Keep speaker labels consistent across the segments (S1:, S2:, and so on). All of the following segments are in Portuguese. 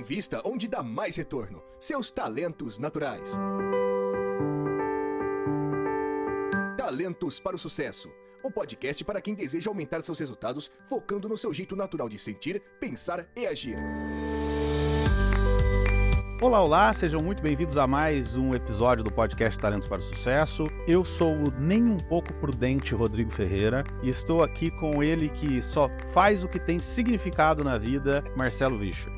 S1: Invista onde dá mais retorno. Seus talentos naturais. Talentos para o Sucesso. Um podcast para quem deseja aumentar seus resultados, focando no seu jeito natural de sentir, pensar e agir.
S2: Olá, olá, sejam muito bem-vindos a mais um episódio do podcast Talentos para o Sucesso. Eu sou o nem um pouco prudente Rodrigo Ferreira e estou aqui com ele que só faz o que tem significado na vida, Marcelo Vischer.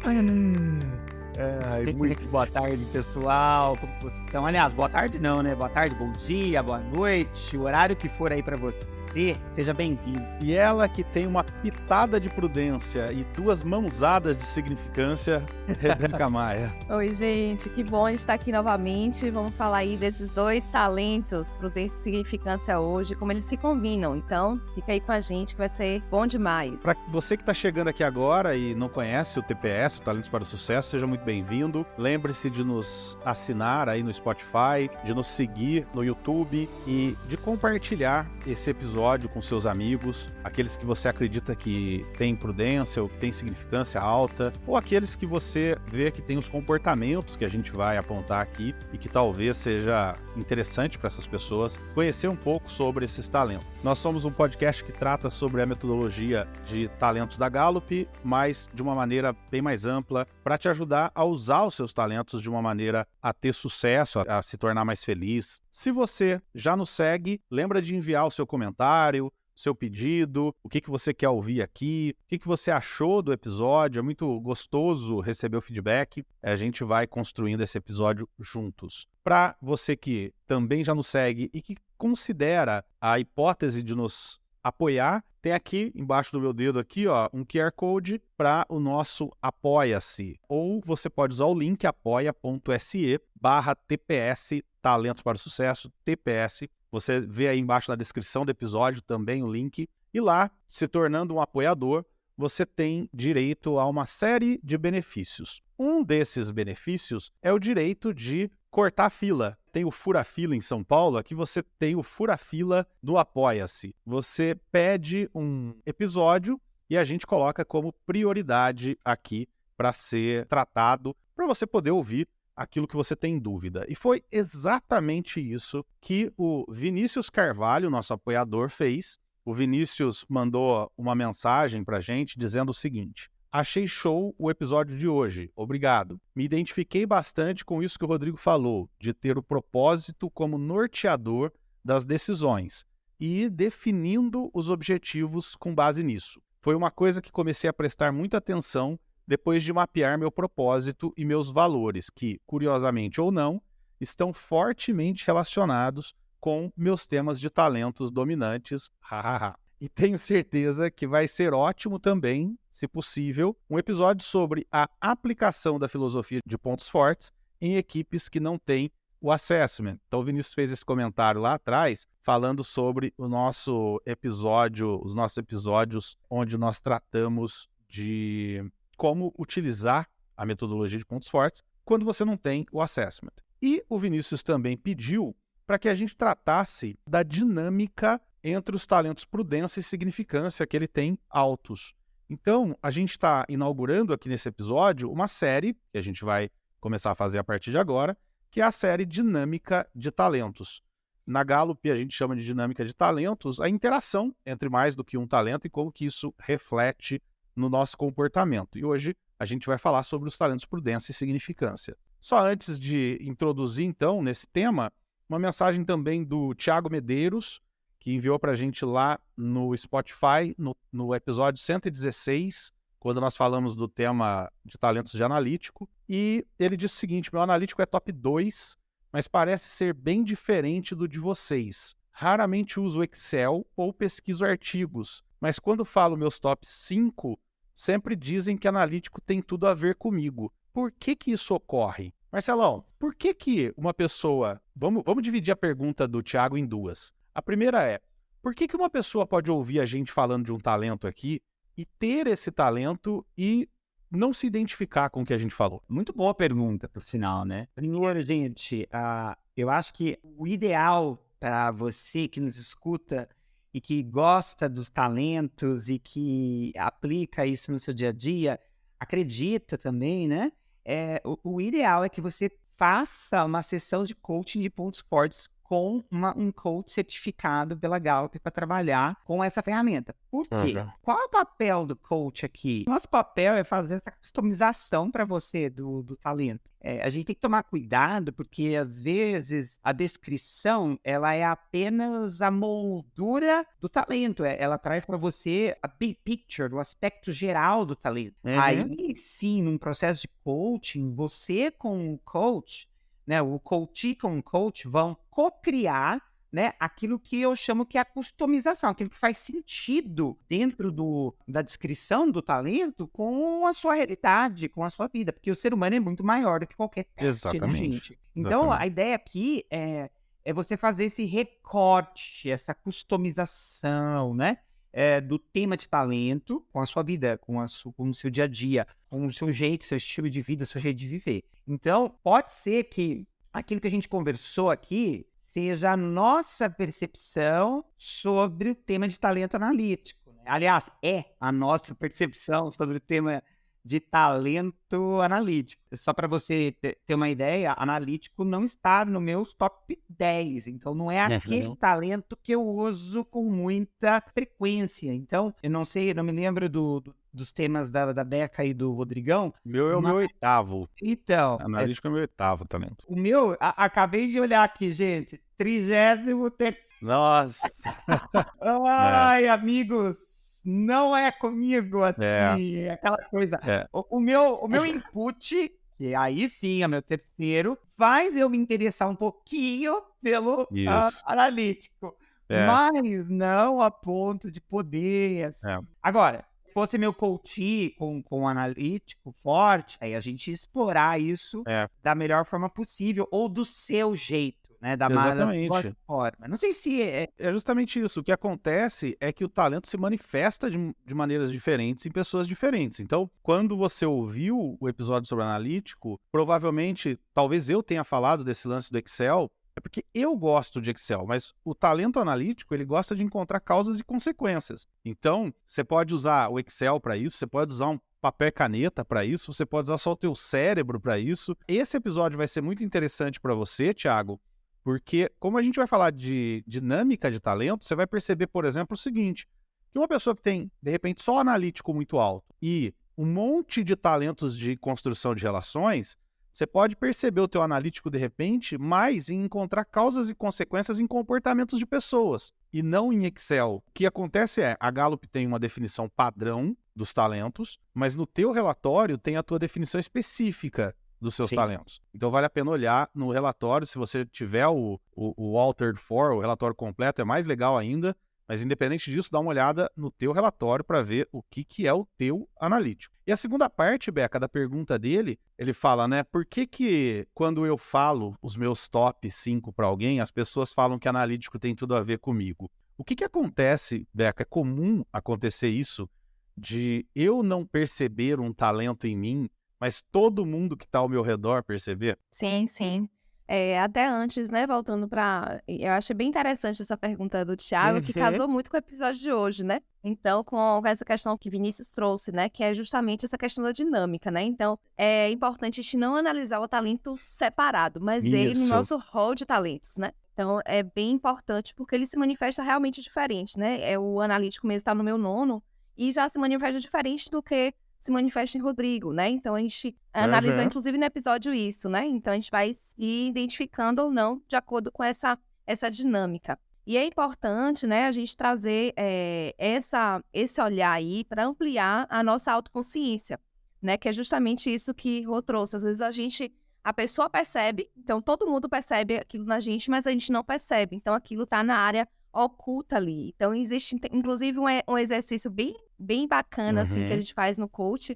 S3: Muito boa tarde, pessoal. Como vocês estão? Aliás, boa tarde não, né? Boa tarde, bom dia, boa noite. O horário que for aí pra você, seja bem-vindo.
S2: E ela que tem uma pitada de prudência e duas mãozadas de significância, Rebeca Maia.
S4: Oi, gente, que bom estar aqui novamente. Vamos falar aí desses dois talentos, prudência e significância hoje, como eles se combinam. Então, fica aí com a gente que vai ser bom demais.
S2: Para você que está chegando aqui agora e não conhece o TPS, o Talentos para o Sucesso, seja muito bem-vindo. Lembre-se de nos assinar aí no Spotify, de nos seguir no YouTube e de compartilhar esse episódio com seus amigos, aqueles que você acredita que tem prudência ou que tem significância alta, ou aqueles que você vê que tem os comportamentos que a gente vai apontar aqui e que talvez seja interessante para essas pessoas conhecer um pouco sobre esses talentos. Nós somos um podcast que trata sobre a metodologia de talentos da Gallup, mas de uma maneira bem mais ampla, para te ajudar a usar os seus talentos de uma maneira a ter sucesso, a se tornar mais feliz. Se você já nos segue, lembra de enviar o seu comentário, seu pedido, o que você quer ouvir aqui, o que você achou do episódio. É muito gostoso receber o feedback. A gente vai construindo esse episódio juntos. Para você que também já nos segue e que considera a hipótese de nos apoiar, tem aqui embaixo do meu dedo aqui, ó, um QR Code para o nosso Apoia-se. Ou você pode usar o link apoia.se/TPS Talentos para o Sucesso, TPS. Você vê aí embaixo na descrição do episódio também o link. E lá, se tornando um apoiador, você tem direito a uma série de benefícios. Um desses benefícios é o direito de cortar fila. Tem o Fura-Fila em São Paulo, aqui você tem o Fura-Fila do Apoia-se. Você pede um episódio e a gente coloca como prioridade aqui para ser tratado, para você poder ouvir aquilo que você tem dúvida. E foi exatamente isso que o Vinícius Carvalho, nosso apoiador, fez. O Vinícius mandou uma mensagem para a gente dizendo o seguinte: achei show o episódio de hoje, obrigado. Me identifiquei bastante com isso que o Rodrigo falou, de ter o propósito como norteador das decisões e ir definindo os objetivos com base nisso. Foi uma coisa que comecei a prestar muita atenção depois de mapear meu propósito e meus valores, que, curiosamente ou não, estão fortemente relacionados com meus temas de talentos dominantes, E tenho certeza que vai ser ótimo também, se possível, um episódio sobre a aplicação da filosofia de pontos fortes em equipes que não têm o assessment. Então o Vinícius fez esse comentário lá atrás, falando sobre o nosso episódio, os nossos episódios onde nós tratamos de como utilizar a metodologia de pontos fortes quando você não tem o assessment. E o Vinícius também pediu para que a gente tratasse da dinâmica entre os talentos prudência e significância que ele tem altos. Então, a gente está inaugurando aqui nesse episódio uma série, que a gente vai começar a fazer a partir de agora, que é a série Dinâmica de Talentos. Na Gallup, a gente chama de dinâmica de talentos a interação entre mais do que um talento e como que isso reflete no nosso comportamento. E hoje a gente vai falar sobre os talentos prudência e significância. Só antes de introduzir, então, nesse tema, uma mensagem também do Thiago Medeiros, que enviou para a gente lá no Spotify, no episódio 116, quando nós falamos do tema de talentos de analítico. E ele disse o seguinte: meu analítico é top 2, mas parece ser bem diferente do de vocês. Raramente uso Excel ou pesquiso artigos, mas quando falo meus top 5, sempre dizem que analítico tem tudo a ver comigo. Por que isso ocorre? Marcelão, por que uma pessoa... Vamos dividir a pergunta do Thiago em duas. A primeira é, por que uma pessoa pode ouvir a gente falando de um talento aqui e ter esse talento e não se identificar com o que a gente falou?
S3: Muito boa pergunta, por sinal, né? Primeiro, gente, eu acho que o ideal para você que nos escuta e que gosta dos talentos e que aplica isso no seu dia a dia, acredita também, né? o ideal é que você faça uma sessão de coaching de pontos fortes com um coach certificado pela Gallup para trabalhar com essa ferramenta. Por quê? Qual é o papel do coach aqui? Nosso papel é fazer essa customização para você do talento. A gente tem que tomar cuidado porque, às vezes, a descrição ela é apenas a moldura do talento. Ela traz para você a big picture, o aspecto geral do talento. Aí, sim, num processo de coaching, você com o coach, né, o coach com o coach vão co-criar, né, aquilo que eu chamo que é a customização, aquilo que faz sentido dentro da descrição do talento com a sua realidade, com a sua vida, porque o ser humano é muito maior do que qualquer teste, né, gente? Então, a ideia aqui é você fazer esse recorte, essa customização, né, do tema de talento com a sua vida, com o seu dia a dia, com o seu jeito, seu estilo de vida, seu jeito de viver. Então, pode ser que aquilo que a gente conversou aqui seja a nossa percepção sobre o tema de talento analítico, né? Aliás, é a nossa percepção sobre o tema de talento analítico. Só para você ter uma ideia, analítico não está no meu top 10. Então, não é aquele talento que eu uso com muita frequência. Então, eu não sei, eu não me lembro dos temas da Beca e do Rodrigão.
S2: O meu é o meu 8º.
S3: Então.
S2: Analítico é o meu 8º talento.
S3: O meu, acabei de olhar aqui, gente. 33º.
S2: Nossa!
S3: Ai, amigos! Não é comigo, assim, aquela coisa. O meu input, que aí sim é meu terceiro, faz eu me interessar um pouquinho pelo analítico. Mas não a ponto de poder, assim. Agora, se fosse meu coach com analítico forte, aí a gente ia explorar isso da melhor forma possível, ou do seu jeito. Né, da
S2: Exatamente.
S3: Forma. Não sei se
S2: é justamente isso. O que acontece é que o talento se manifesta de maneiras diferentes em pessoas diferentes. Então, quando você ouviu o episódio sobre analítico, provavelmente, talvez eu tenha falado desse lance do Excel, é porque eu gosto de Excel, mas o talento analítico, ele gosta de encontrar causas e consequências. Então, você pode usar o Excel para isso, você pode usar um papel e caneta para isso, você pode usar só o teu cérebro para isso. Esse episódio vai ser muito interessante para você, Thiago, porque, como a gente vai falar de dinâmica de talento, você vai perceber, por exemplo, o seguinte, que uma pessoa que tem, de repente, só analítico muito alto e um monte de talentos de construção de relações, você pode perceber o teu analítico, de repente, mais em encontrar causas e consequências em comportamentos de pessoas, e não em Excel. O que acontece é, a Gallup tem uma definição padrão dos talentos, mas no teu relatório tem a tua definição específica dos seus talentos. Então vale a pena olhar no relatório, se você tiver o Altered For, o relatório completo, é mais legal ainda, mas independente disso, dá uma olhada no teu relatório para ver o que é o teu analítico. E a segunda parte, Beca, da pergunta dele, ele fala, né, por que quando eu falo os meus top 5 para alguém, as pessoas falam que analítico tem tudo a ver comigo? O que acontece, Beca? É comum acontecer isso, de eu não perceber um talento em mim, mas todo mundo que está ao meu redor perceber?
S4: Sim, sim. Até antes, né, voltando para... Eu achei bem interessante essa pergunta do Thiago, que casou muito com o episódio de hoje, né? Então, com essa questão que Vinícius trouxe, né, que é justamente essa questão da dinâmica, né? Então, é importante a gente não analisar o talento separado, mas ele no nosso rol de talentos, né? Então, é bem importante porque ele se manifesta realmente diferente, né? O analítico mesmo está no meu 9º e já se manifesta diferente do que se manifesta em Rodrigo, né? Então, a gente analisou, inclusive, no episódio isso, né? Então, a gente vai ir identificando ou não de acordo com essa dinâmica. E é importante, né, a gente trazer esse olhar aí para ampliar a nossa autoconsciência, né? Que é justamente isso que Rô trouxe. Às vezes, a pessoa percebe, então todo mundo percebe aquilo na gente, mas a gente não percebe. Então, aquilo está na área oculta ali. Então, existe, inclusive, um exercício bem bacana, assim, que a gente faz no coach,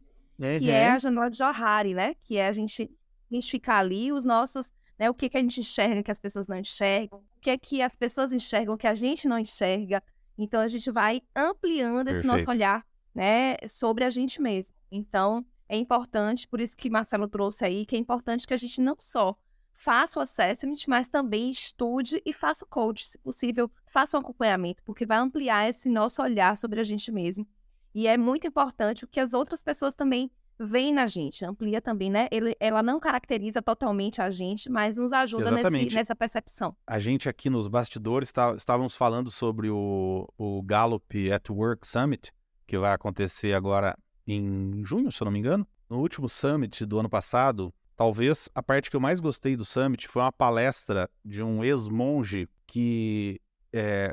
S4: que é a janela de Johari, né? Que é a gente identificar ali os nossos, né? O que a gente enxerga que as pessoas não enxergam, o que as pessoas enxergam que a gente não enxerga. Então, a gente vai ampliando esse nosso olhar, né? Sobre a gente mesmo. Então, é importante, por isso que Marcelo trouxe aí, que é importante que a gente não só faça o assessment, mas também estude e faça o coach, se possível, faça um acompanhamento, porque vai ampliar esse nosso olhar sobre a gente mesmo. E é muito importante que as outras pessoas também vem na gente, amplia também, né? Ela não caracteriza totalmente a gente, mas nos ajuda nessa percepção.
S2: A gente aqui nos bastidores estávamos falando sobre o Gallup at Work Summit, que vai acontecer agora em junho, se eu não me engano. No último Summit do ano passado, talvez a parte que eu mais gostei do Summit foi uma palestra de um ex-monge que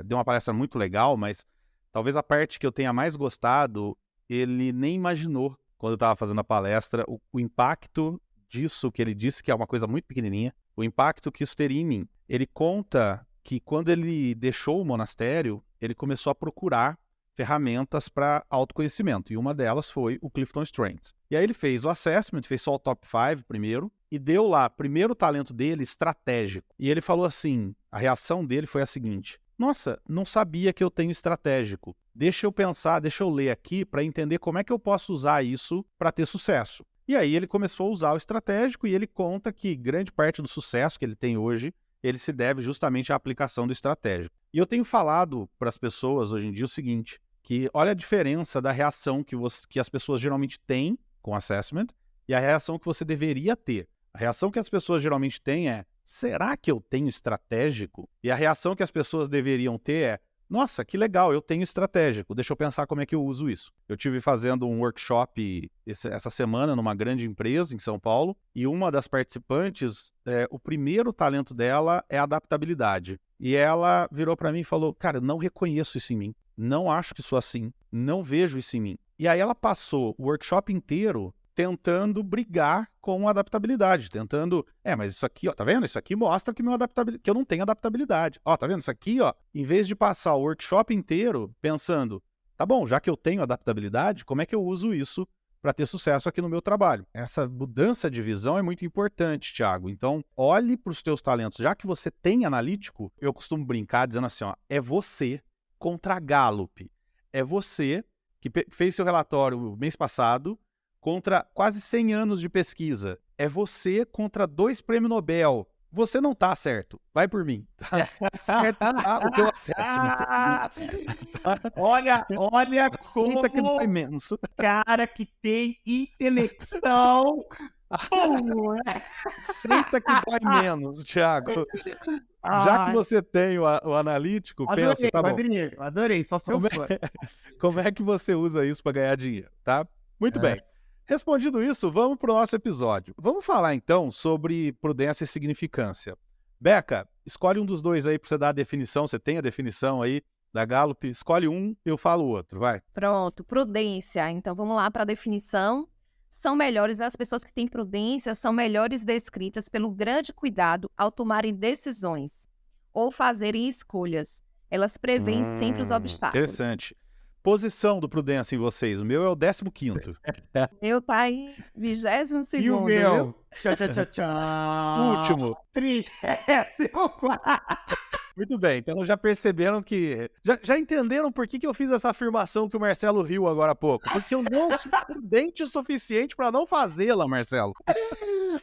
S2: deu uma palestra muito legal, mas talvez a parte que eu tenha mais gostado, ele nem imaginou, quando eu estava fazendo a palestra, o impacto disso que ele disse, que é uma coisa muito pequenininha, o impacto que isso teria em mim. Ele conta que quando ele deixou o monastério, ele começou a procurar ferramentas para autoconhecimento, e uma delas foi o Clifton Strengths. E aí ele fez o assessment, fez só o top 5 primeiro, e deu lá, primeiro talento dele, estratégico. E ele falou assim, a reação dele foi a seguinte: nossa, não sabia que eu tenho estratégico. Deixa eu pensar, deixa eu ler aqui para entender como é que eu posso usar isso para ter sucesso. E aí ele começou a usar o estratégico e ele conta que grande parte do sucesso que ele tem hoje, ele se deve justamente à aplicação do estratégico. E eu tenho falado para as pessoas hoje em dia o seguinte, que olha a diferença da reação que as pessoas geralmente têm com o assessment e a reação que você deveria ter. A reação que as pessoas geralmente têm é: será que eu tenho estratégico? E a reação que as pessoas deveriam ter é: nossa, que legal, eu tenho estratégico, deixa eu pensar como é que eu uso isso. Eu estive fazendo um workshop essa semana numa grande empresa em São Paulo, e uma das participantes, o primeiro talento dela é adaptabilidade. E ela virou para mim e falou: cara, eu não reconheço isso em mim, não acho que sou assim, não vejo isso em mim. E aí ela passou o workshop inteiro tentando brigar com a adaptabilidade, tentando, mas isso aqui, ó, tá vendo? Isso aqui mostra que que eu não tenho adaptabilidade. Ó, tá vendo? Isso aqui, ó, em vez de passar o workshop inteiro pensando, tá bom, já que eu tenho adaptabilidade, como é que eu uso isso para ter sucesso aqui no meu trabalho? Essa mudança de visão é muito importante, Thiago. Então, olhe para os teus talentos. Já que você tem analítico, eu costumo brincar dizendo assim, ó, é você contra a Gallup. É você que fez seu relatório mês passado, contra quase 100 anos de pesquisa. É você contra 2 prêmios Nobel. Você não tá certo. Vai por mim. Tá certo, tá? O teu assessment.
S3: Olha
S2: Aceita que dói menos.
S3: Cara que tem intelecção.
S2: Aceita que dói menos, Thiago. Já que você tem o analítico, pensa, tá bom.
S3: Adorei, só seu fã.
S2: Como é que você usa isso para ganhar dinheiro, tá? Muito bem. Respondido isso, vamos para o nosso episódio. Vamos falar, então, sobre prudência e significância. Beca, escolhe um dos dois aí para você dar a definição. Você tem a definição aí da Gallup? Escolhe um, eu falo o outro, vai.
S4: Pronto, prudência. Então, vamos lá para a definição. São melhores, as pessoas que têm prudência são melhores descritas pelo grande cuidado ao tomarem decisões ou fazerem escolhas. Elas preveem sempre os obstáculos.
S2: Interessante. Posição do prudência em vocês. O meu é o 15º.
S4: Meu tá em 22º.
S3: E o meu?
S4: Viu?
S2: Último.
S3: 34º.
S2: Muito bem, então já perceberam que... Já entenderam por que eu fiz essa afirmação que o Marcelo riu agora há pouco? Porque eu não sou prudente o suficiente para não fazê-la, Marcelo.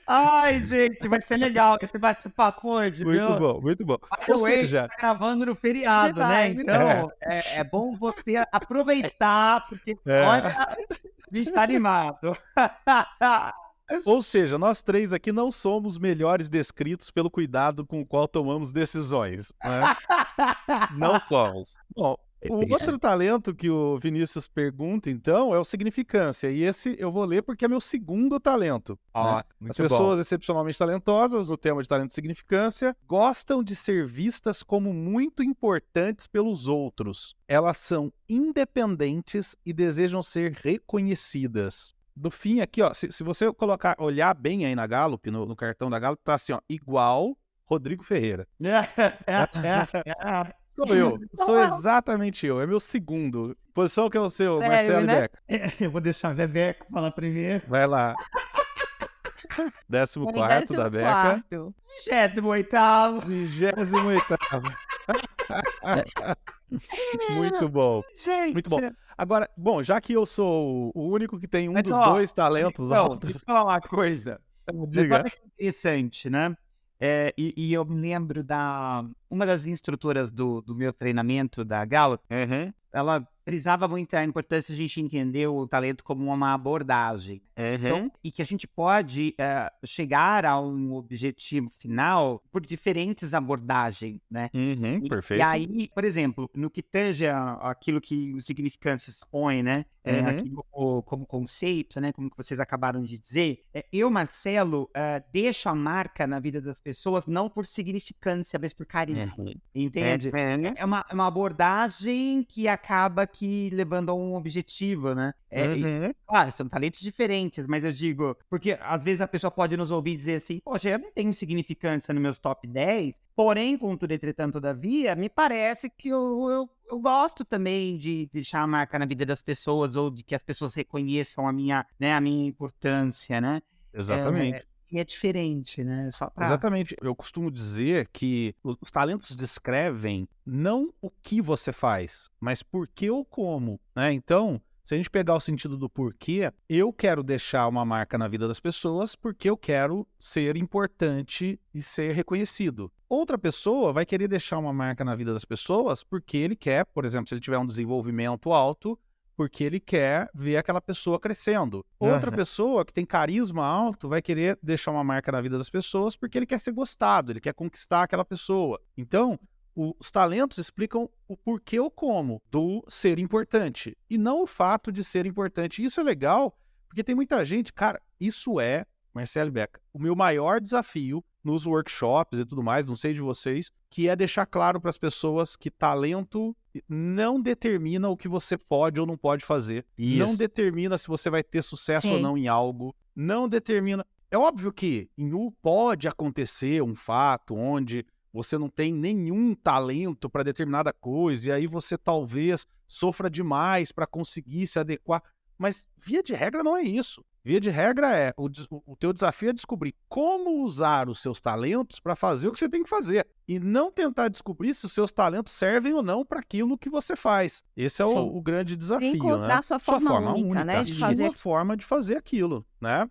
S3: Ai, gente, vai ser legal esse bate-papo hoje, viu?
S2: Muito bom, muito bom. Ou seja...
S3: Tá gravando no feriado, né? Então, é bom você aproveitar, porque olha, a gente tá animado.
S2: Ou seja, nós três aqui não somos melhores descritos pelo cuidado com o qual tomamos decisões, né? Não somos. Bom, o outro talento que o Vinícius pergunta, então, é o significância. E esse eu vou ler porque é meu segundo talento. Né? As pessoas excepcionalmente talentosas, no tema de talento e significância, gostam de ser vistas como muito importantes pelos outros. Elas são independentes e desejam ser reconhecidas. No fim aqui, ó, se você olhar bem aí na Gallup, no cartão da Gallup, tá assim, ó, igual Rodrigo Ferreira. Sou eu, sou exatamente eu, é meu segundo. Posição que é o seu, Marcelo, né? Beca.
S3: Eu vou deixar a Bebeca falar primeiro.
S2: Vai lá. 14º da Beca.
S3: 28º.
S2: 28º. Muito bom.
S3: Gente.
S2: Muito bom. Agora, bom, já que eu sou o único que tem um dos dois talentos altos...
S3: Deixa eu falar uma coisa.
S2: Diga.
S3: Interessante, né? E eu me lembro uma das instrutoras do meu treinamento da Gallup, ela frisava muito a importância de a gente entender o talento como uma abordagem. Então, e que a gente pode chegar a um objetivo final por diferentes abordagens, né?
S2: Perfeito.
S3: E aí, por exemplo, no que tange aquilo que o Significância expõe, né? Aquilo como conceito, né? Como que vocês acabaram de dizer, eu, Marcelo, deixo a marca na vida das pessoas não por significância, mas por carisma. Entende? É uma abordagem que acaba que levando a um objetivo, né? Claro, são talentos diferentes, mas eu digo, porque às vezes a pessoa pode nos ouvir e dizer assim, poxa, eu não tenho significância nos meus top 10, porém, contudo, entretanto, todavia, me parece que eu gosto também de deixar a marca na vida das pessoas, ou de que as pessoas reconheçam a minha importância, né?
S2: Exatamente.
S3: E é diferente, né? Só pra...
S2: Exatamente. Eu costumo dizer que os talentos descrevem não o que você faz, mas por que ou como, né? Então, se a gente pegar o sentido do porquê, eu quero deixar uma marca na vida das pessoas porque eu quero ser importante e ser reconhecido. Outra pessoa vai querer deixar uma marca na vida das pessoas porque ele quer, por exemplo, se ele tiver um desenvolvimento alto, porque ele quer ver aquela pessoa crescendo. Outra pessoa que tem carisma alto vai querer deixar uma marca na vida das pessoas porque ele quer ser gostado, ele quer conquistar aquela pessoa. Então, os talentos explicam o porquê ou como do ser importante, e não o fato de ser importante. Isso é legal, porque tem muita gente, cara, isso é, Marcelo Beca, o meu maior desafio nos workshops e tudo mais, não sei de vocês, que é deixar claro para as pessoas que talento não determina o que você pode ou não pode fazer. Isso. Não determina se você vai ter sucesso ou não em algo. Não determina... É óbvio que pode acontecer um fato onde você não tem nenhum talento para determinada coisa, e aí você talvez sofra demais para conseguir se adequar. Mas, via de regra, não é isso. Via de regra o teu desafio é descobrir como usar os seus talentos para fazer o que você tem que fazer. E não tentar descobrir se os seus talentos servem ou não para aquilo que você faz. Esse é o grande desafio, né?
S4: Encontrar sua forma única, né?
S2: De fazer... Sua forma de fazer aquilo, né?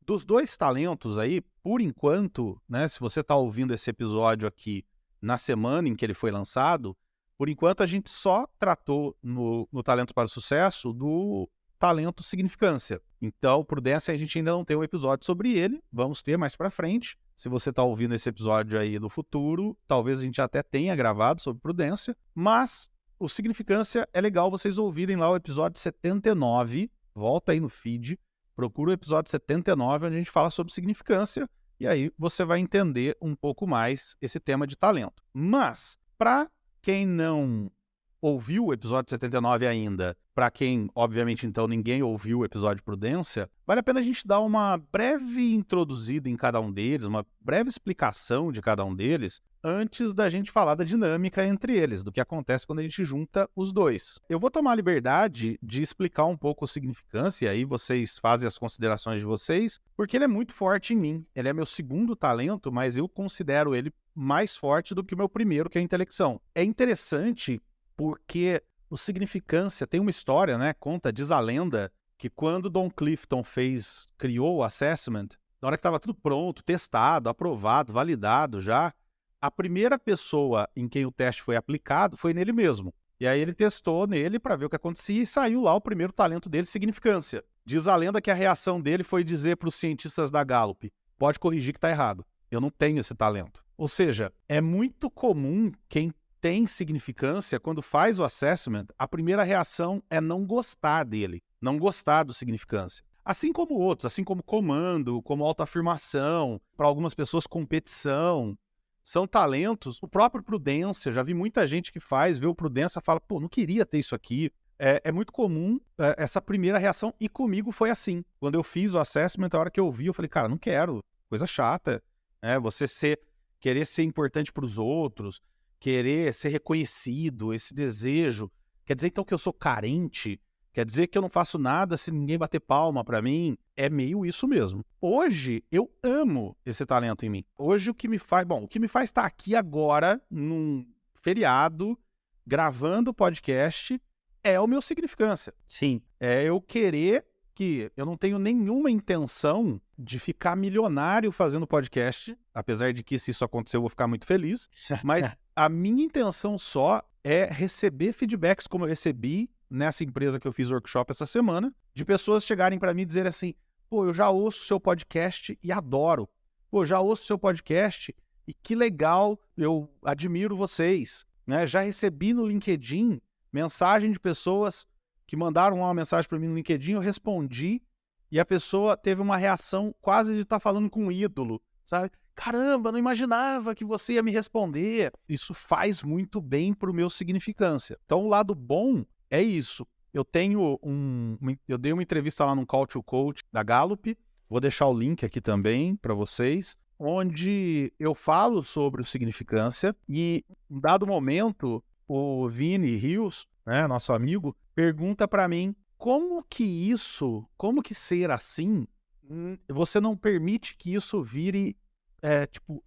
S2: Dos dois talentos aí, por enquanto, né? Se você está ouvindo esse episódio aqui na semana em que ele foi lançado, por enquanto a gente só tratou no Talento para o Sucesso do talento significância. Então, prudência, a gente ainda não tem um episódio sobre ele, vamos ter mais pra frente. Se você tá ouvindo esse episódio aí no futuro, talvez a gente até tenha gravado sobre prudência, mas o significância é legal vocês ouvirem lá o episódio 79, volta aí no feed, procura o episódio 79, onde a gente fala sobre significância, e aí você vai entender um pouco mais esse tema de talento. Mas, para quem não ouviu o episódio 79 ainda, para quem, obviamente, então, ninguém ouviu o episódio Prudência, vale a pena a gente dar uma breve introduzida em cada um deles, uma breve explicação de cada um deles, antes da gente falar da dinâmica entre eles, do que acontece quando a gente junta os dois. Eu vou tomar a liberdade de explicar um pouco a significância, e aí vocês fazem as considerações de vocês, porque ele é muito forte em mim. Ele é meu segundo talento, mas eu considero ele mais forte do que o meu primeiro, que é a intelecção. É interessante porque o significância tem uma história, né? Diz a lenda, que quando Don Clifton criou o assessment, na hora que estava tudo pronto, testado, aprovado, validado já, a primeira pessoa em quem o teste foi aplicado foi nele mesmo. E aí ele testou nele para ver o que acontecia e saiu lá o primeiro talento dele, significância. Diz a lenda que a reação dele foi dizer para os cientistas da Gallup, pode corrigir que está errado, eu não tenho esse talento. Ou seja, é muito comum quem tem significância, quando faz o assessment, a primeira reação é não gostar dele, não gostar do significância. Assim como outros, assim como comando, como autoafirmação, para algumas pessoas competição, são talentos. O próprio prudência, já vi muita gente que vê o prudência e fala, pô, não queria ter isso aqui. É muito comum essa primeira reação, e comigo foi assim. Quando eu fiz o assessment, a hora que eu vi, eu falei, cara, não quero, coisa chata. Você querer ser importante para os outros, querer ser reconhecido, esse desejo, quer dizer então que eu sou carente? Quer dizer que eu não faço nada se ninguém bater palma pra mim? É meio isso mesmo. Hoje, eu amo esse talento em mim. Hoje, o que me faz estar aqui agora, num feriado, gravando o podcast, é o meu significância.
S3: Sim.
S2: É eu querer que eu não tenho nenhuma intenção de ficar milionário fazendo podcast, apesar de que se isso acontecer eu vou ficar muito feliz, mas a minha intenção só é receber feedbacks como eu recebi nessa empresa que eu fiz workshop essa semana, de pessoas chegarem para mim e dizerem assim, pô, eu já ouço seu podcast e adoro. Pô, já ouço seu podcast e que legal, eu admiro vocês. Né? Já recebi no LinkedIn mensagem de pessoas que mandaram uma mensagem para mim no LinkedIn, eu respondi e a pessoa teve uma reação quase de estar falando com um ídolo, sabe? Caramba, não imaginava que você ia me responder. Isso faz muito bem para o meu significância. Então, o lado bom é isso. Eu dei uma entrevista lá no Call to Coach da Gallup, vou deixar o link aqui também para vocês, onde eu falo sobre o significância e, em dado momento, o Vini Rios, né, nosso amigo, pergunta para mim como que ser assim, você não permite que isso vire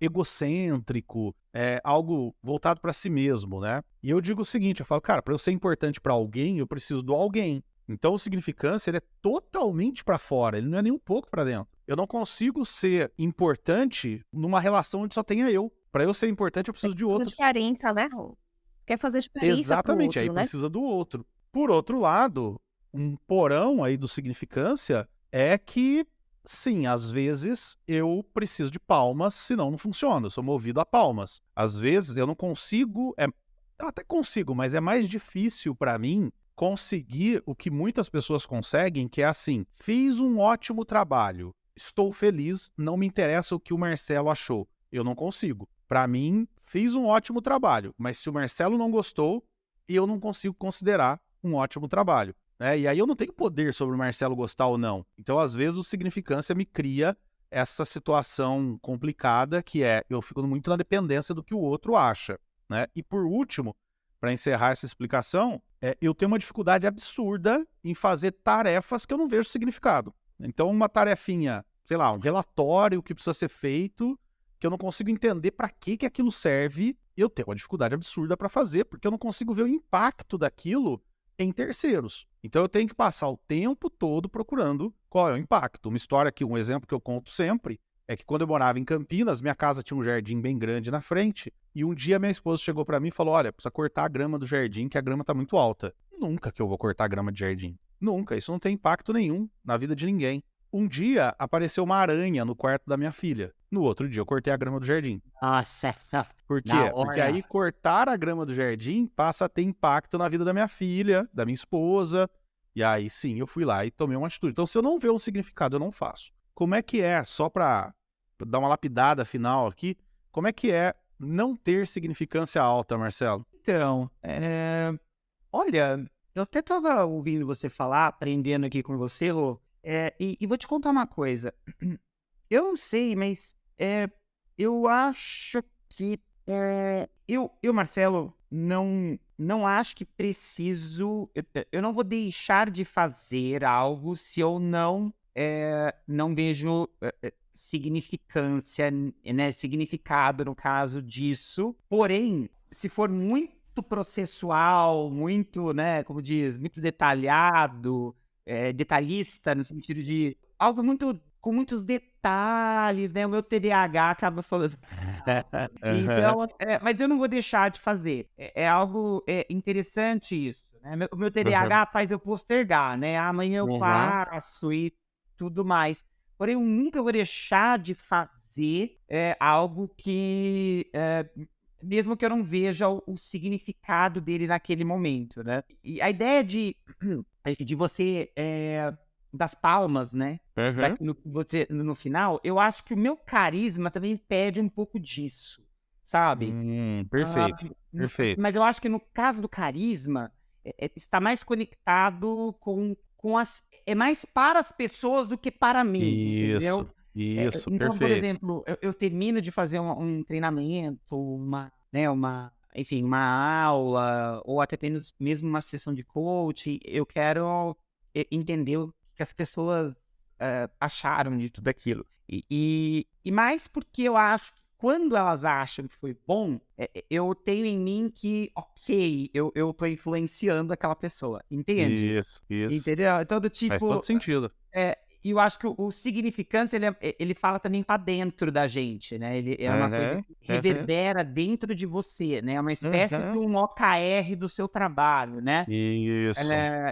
S2: egocêntrico, algo voltado para si mesmo, né? E eu digo o seguinte, eu falo, cara, para eu ser importante para alguém, eu preciso do alguém. Então, o significância, ele é totalmente para fora, ele não é nem um pouco para dentro. Eu não consigo ser importante numa relação onde só tenha eu. Para eu ser importante, eu preciso de outros.
S4: Diferença, né, Rô? Quer fazer diferença.
S2: Exatamente,
S4: pro outro,
S2: aí
S4: né?
S2: precisa do outro. Por outro lado, um porão aí do significância é que, sim, às vezes eu preciso de palmas, senão não funciona. Eu sou movido a palmas. Às vezes eu não consigo, eu até consigo, mas é mais difícil para mim conseguir o que muitas pessoas conseguem, que é assim, fiz um ótimo trabalho, estou feliz, não me interessa o que o Marcelo achou. Eu não consigo. Para mim, fiz um ótimo trabalho, mas se o Marcelo não gostou, eu não consigo considerar um ótimo trabalho. E aí eu não tenho poder sobre o Marcelo gostar ou não. Então, às vezes, o significância me cria essa situação complicada, que eu fico muito na dependência do que o outro acha. Né? E por último, para encerrar essa explicação, eu tenho uma dificuldade absurda em fazer tarefas que eu não vejo significado. Então, uma tarefinha, sei lá, um relatório que precisa ser feito, que eu não consigo entender para que aquilo serve, eu tenho uma dificuldade absurda para fazer, porque eu não consigo ver o impacto daquilo em terceiros. Então eu tenho que passar o tempo todo procurando qual é o impacto. Um exemplo que eu conto sempre, é que quando eu morava em Campinas, minha casa tinha um jardim bem grande na frente, e um dia minha esposa chegou para mim e falou, olha, precisa cortar a grama do jardim, que a grama está muito alta. Nunca que eu vou cortar a grama de jardim. Nunca, isso não tem impacto nenhum na vida de ninguém. Um dia apareceu uma aranha no quarto da minha filha. No outro dia eu cortei a grama do jardim.
S3: Nossa,
S2: Por quê? Porque aí cortar a grama do jardim passa a ter impacto na vida da minha filha, da minha esposa. E aí sim, eu fui lá e tomei uma atitude. Então, se eu não ver um significado, eu não faço. Como é que é, só para dar uma lapidada final aqui, como é que é não ter significância alta, Marcelo?
S3: Então, olha, eu até estava ouvindo você falar, aprendendo aqui com você, Rô, e vou te contar uma coisa. Eu não sei, mas eu acho que eu, Marcelo, não acho que preciso. Eu não vou deixar de fazer algo se eu não vejo significância, né? Significado no caso disso. Porém, se for muito processual, muito, né? Como diz, muito detalhado, detalhista no sentido de algo muito com muitos detalhes, né? O meu TDAH acaba falando. Então, mas eu não vou deixar de fazer. É algo interessante isso, né? O meu TDAH faz eu postergar, né? Amanhã eu faço e tudo mais. Porém, eu nunca vou deixar de fazer algo que, mesmo que eu não veja o significado dele naquele momento, né? E a ideia de você das palmas, né? No final, eu acho que o meu carisma também pede um pouco disso, sabe?
S2: Perfeito, perfeito.
S3: Mas eu acho que no caso do carisma, está mais conectado com as... É mais para as pessoas do que para mim, entendeu?
S2: Isso,
S3: então,
S2: perfeito.
S3: por exemplo, eu termino de fazer um treinamento, enfim, uma aula, ou até mesmo uma sessão de coaching, eu quero entender o que as pessoas acharam de tudo aquilo. E mais porque eu acho que quando elas acham que foi bom, eu tenho em mim que, ok, eu tô influenciando aquela pessoa, entende?
S2: Isso.
S3: Entendeu? Então, do tipo...
S2: Faz todo sentido.
S3: E eu acho que o significância, ele fala também para dentro da gente, né? Ele é uma coisa que reverbera dentro de você, né? É uma espécie de um OKR do seu trabalho, né?
S2: Isso.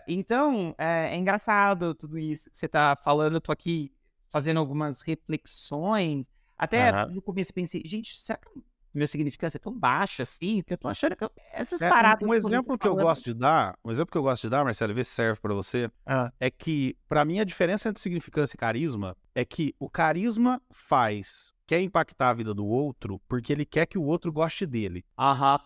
S3: Então, é engraçado tudo isso que você tá falando. Eu tô aqui fazendo algumas reflexões. Até no começo pensei, gente, será que meu significância é tão baixa assim? Porque eu tô achando que essas paradas...
S2: Um exemplo que eu gosto de dar, Marcelo, e ver se serve pra você, é que, pra mim, a diferença entre significância e carisma é que o carisma quer impactar a vida do outro porque ele quer que o outro goste dele.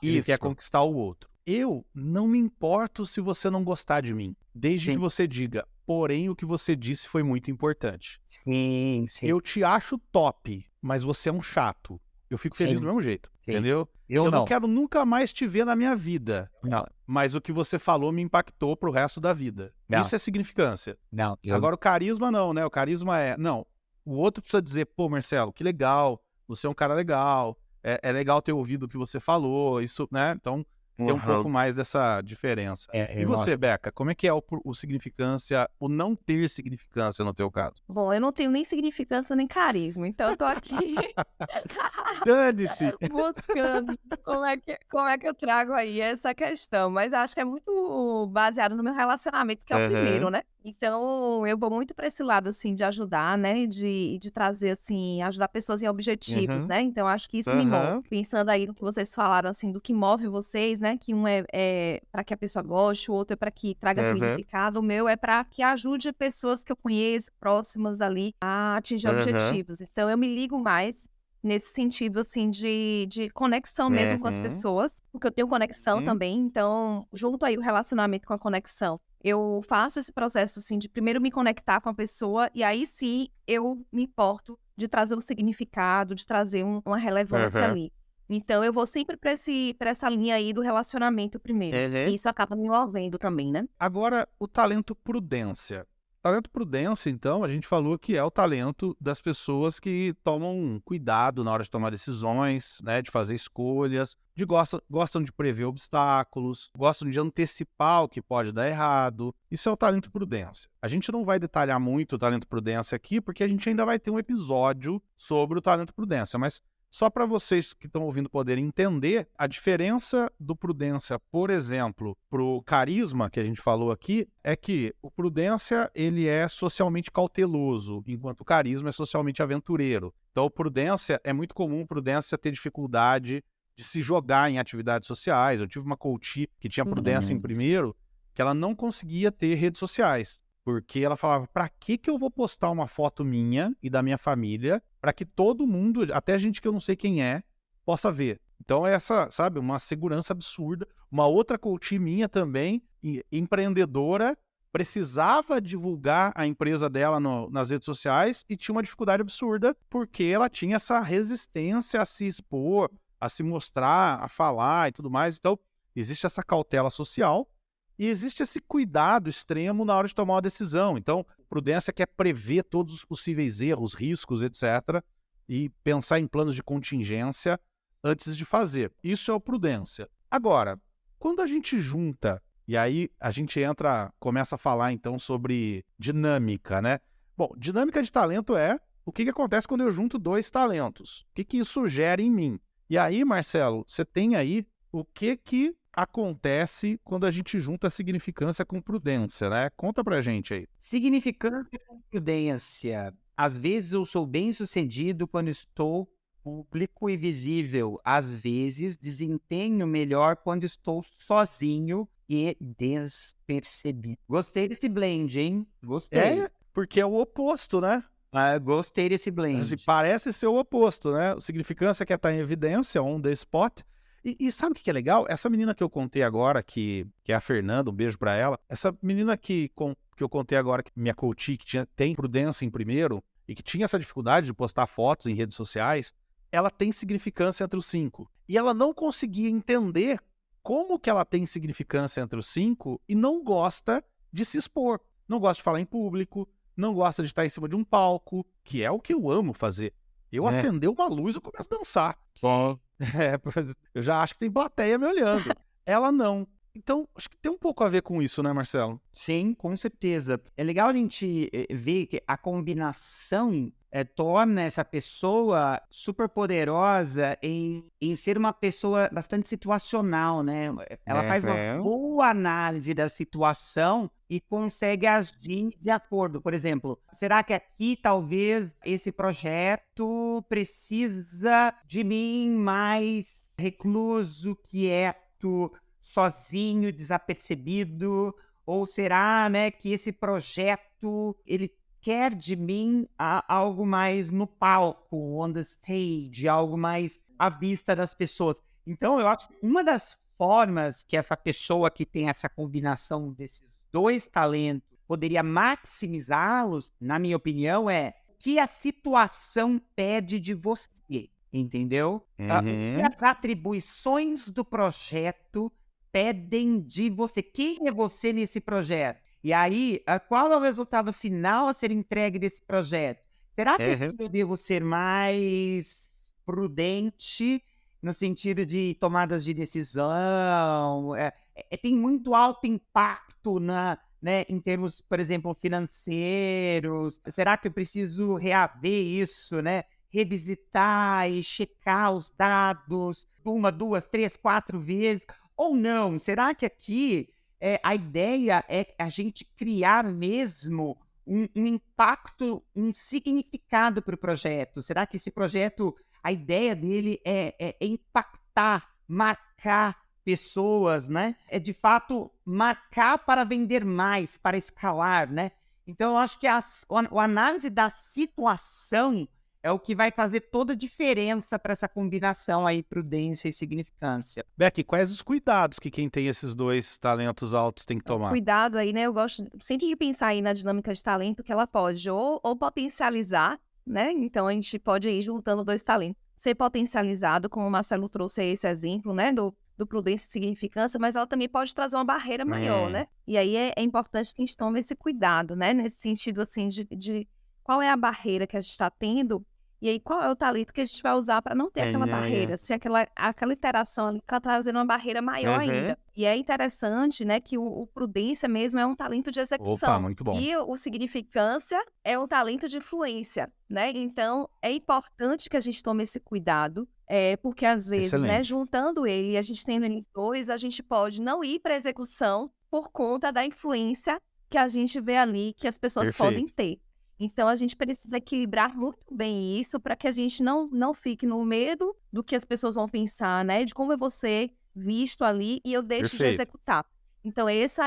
S2: Ele quer conquistar o outro. Eu não me importo se você não gostar de mim, desde que você diga, porém o que você disse foi muito importante.
S3: Sim.
S2: Eu te acho top, mas você é um chato. Eu fico feliz do mesmo jeito, entendeu? Eu não quero nunca mais te ver na minha vida. Não. Mas o que você falou me impactou pro resto da vida. Não. Isso é significância.
S3: Não.
S2: Agora o carisma não, né? O carisma o outro precisa dizer, pô, Marcelo, que legal, você é um cara legal, é legal ter ouvido o que você falou, isso, né? Então tem um pouco mais dessa diferença. E você, Beca, como é que é o significância, o não ter significância no teu caso?
S4: Bom, eu não tenho nem significância nem carisma, então eu tô aqui
S2: Dane-se!
S4: buscando como é que eu trago aí essa questão. Mas acho que é muito baseado no meu relacionamento, que é o primeiro, né? Então, eu vou muito para esse lado, assim, de ajudar, né? De trazer, assim, ajudar pessoas em objetivos, né? Então, acho que isso me move. Pensando aí no que vocês falaram, assim, do que move vocês, né? Que um é para que a pessoa goste, o outro é para que traga significado. O meu é para que ajude pessoas que eu conheço, próximas ali, a atingir objetivos. Então, eu me ligo mais nesse sentido, assim, de conexão mesmo com as pessoas, porque eu tenho conexão também, então, junto aí o relacionamento com a conexão, eu faço esse processo, assim, de primeiro me conectar com a pessoa, e aí sim, eu me importo de trazer um significado, de trazer uma relevância ali. Então, eu vou sempre para essa linha aí do relacionamento primeiro, e isso acaba me movendo também, né?
S2: Agora, o talento prudência. Talento prudência, então, a gente falou que é o talento das pessoas que tomam cuidado na hora de tomar decisões, né, de fazer escolhas, gostam de prever obstáculos, gostam de antecipar o que pode dar errado. Isso é o talento prudência. A gente não vai detalhar muito o talento prudência aqui, porque a gente ainda vai ter um episódio sobre o talento prudência, mas só para vocês que estão ouvindo poderem entender, a diferença do prudência, por exemplo, para o carisma que a gente falou aqui, é que o prudência ele é socialmente cauteloso, enquanto o carisma é socialmente aventureiro. Então, prudência, é muito comum prudência ter dificuldade de se jogar em atividades sociais. Eu tive uma coach que tinha prudência em primeiro, que ela não conseguia ter redes sociais. Porque ela falava, pra que eu vou postar uma foto minha e da minha família para que todo mundo, até gente que eu não sei quem é, possa ver? Então essa, sabe, uma segurança absurda. Uma outra coach minha também, empreendedora, precisava divulgar a empresa dela nas redes sociais e tinha uma dificuldade absurda porque ela tinha essa resistência a se expor, a se mostrar, a falar e tudo mais. Então existe essa cautela social. E existe esse cuidado extremo na hora de tomar uma decisão. Então, prudência quer prever todos os possíveis erros, riscos, etc. E pensar em planos de contingência antes de fazer. Isso é o prudência. Agora, quando a gente junta, e aí a gente começa a falar então sobre dinâmica, né? Bom, dinâmica de talento é o que acontece quando eu junto dois talentos. O que isso gera em mim? E aí, Marcelo, você tem aí o que acontece quando a gente junta significância com prudência, né? Conta pra gente aí.
S3: Significância com prudência. Às vezes eu sou bem-sucedido quando estou público e visível. Às vezes desempenho melhor quando estou sozinho e despercebido. Gostei desse blend, hein? Gostei.
S2: Porque é o oposto, né?
S3: Gostei desse blend.
S2: Parece ser o oposto, né? O significância quer estar em evidência, on the spot. E sabe o que é legal? Essa menina que eu contei agora, que é a Fernanda, um beijo pra ela. Essa menina que eu contei agora, que minha coach, que tem prudência em primeiro, e que tinha essa dificuldade de postar fotos em redes sociais, ela tem significância entre os 5. E ela não conseguia entender como que ela tem significância entre os 5 e não gosta de se expor. Não gosta de falar em público, não gosta de estar em cima de um palco, que é o que eu amo fazer. Eu acender uma luz e começo a dançar. Eu já acho que tem plateia me olhando. Ela não. Então, acho que tem um pouco a ver com isso, né, Marcelo?
S3: Sim, com certeza. É legal a gente ver que a combinação torna essa pessoa super poderosa em ser uma pessoa bastante situacional, né? Ela faz uma boa análise da situação e consegue agir de acordo. Por exemplo, será que aqui talvez esse projeto precisa de mim mais recluso, quieto, sozinho, desapercebido? Ou será, né, que esse projeto ele quer de mim algo mais no palco, on the stage, algo mais à vista das pessoas? Então, eu acho que uma das formas que essa pessoa que tem essa combinação desses dois talentos poderia maximizá-los, na minha opinião, é o que a situação pede de você, entendeu? O que as atribuições do projeto pedem de você. Quem é você nesse projeto? E aí, qual é o resultado final a ser entregue desse projeto? Será que eu devo ser mais prudente no sentido de tomadas de decisão? Tem muito alto impacto em termos, por exemplo, financeiros. Será que eu preciso reaver isso, né? Revisitar e checar os dados 1, 2, 3, 4 vezes? Ou não? Será que aqui a ideia é a gente criar mesmo um impacto, um significado para o projeto? Será que esse projeto, a ideia dele é impactar, marcar pessoas, né? É de fato marcar para vender mais, para escalar, né? Então eu acho que a análise da situação é o que vai fazer toda a diferença para essa combinação aí, prudência e significância.
S2: Becky, quais os cuidados que quem tem esses dois talentos altos tem que tomar?
S4: Cuidado aí, né? Eu gosto sempre de pensar aí na dinâmica de talento que ela pode ou potencializar, né? Então a gente pode ir juntando dois talentos. Ser potencializado, como o Marcelo trouxe aí esse exemplo, né? Do prudência e significância, mas ela também pode trazer uma barreira maior, né? E aí é importante que a gente tome esse cuidado, né? Nesse sentido, assim, de qual é a barreira que a gente está tendo. E aí, qual é o talento que a gente vai usar para não ter aquela barreira? Se aquela interação está trazendo uma barreira maior ainda. E é interessante, né, que o prudência mesmo é um talento de execução.
S2: Opa, muito bom.
S4: E o significância é um talento de influência, né? Então, é importante que a gente tome esse cuidado, porque às vezes, né, juntando ele e a gente tendo eles dois, a gente pode não ir para a execução por conta da influência que a gente vê ali que as pessoas podem ter. Então, a gente precisa equilibrar muito bem isso para que a gente não fique no medo do que as pessoas vão pensar, né? De como eu vou ser visto ali e eu deixo de executar. Então, esse